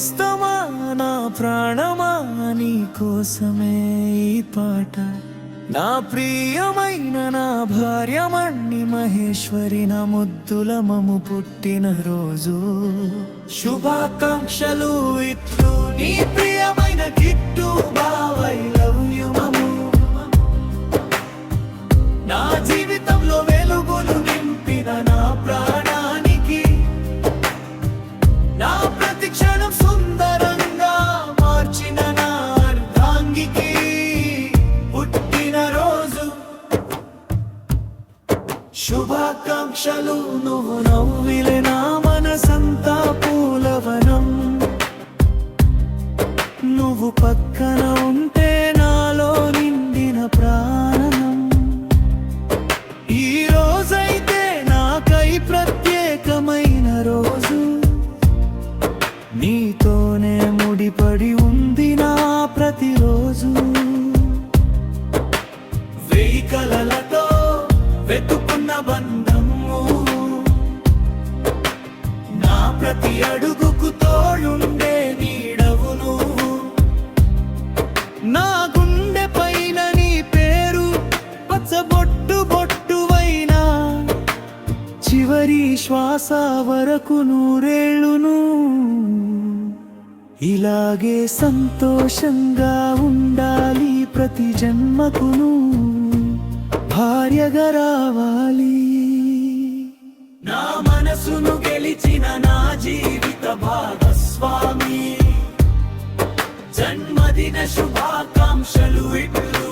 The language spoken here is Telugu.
నేస్తమా నా ప్రాణమా నీ కోసమే ఈ పాట నా ప్రియమైన నా భార్యమణి మహేశ్వరి నా ముద్దుల మము పుట్టిన రోజు శుభాకాంక్షలు ఇట్లు నీ ప్రియమైన కిట్టు బావై లవ్ యు మము నా జీవితంలో వెలుగులు నింపిన నా ప్రాణానికి నా ప్రతి క్షణం సుందరంగా మార్చిన నా అర్ధాంగికి పుట్టిన రోజు శుభాకాంక్షలు నువ్వు నవ్విలే నా మనసంతా పూలవనం నువ్వు పక్కన ఉంటే నాలో నిండిన ప్రాణం ఈ రోజైతే నాకై ప్రత్యేకమైన రోజు నీతోనే ముడిపడి ఉంది నా ప్రతిరోజు వేయి కలలతో వెతుకున్న బంధము నా ప్రతి అడుగుకు తోడుండే నీడవు నువ్వు నా గుండె పైన నీ పేరు పచ్చబొట్టు బొట్టువైనా చివరి శ్వాస వరకు నూరేళ్ళును ఇలాగే సంతోషంగా ఉండాలి ప్రతి జన్మకును భార్యగా రావాలి నా మనసును గెలిచిన నా జీవిత భాగస్వామి జన్మదిన శుభాకాంక్షలు ఇట్లు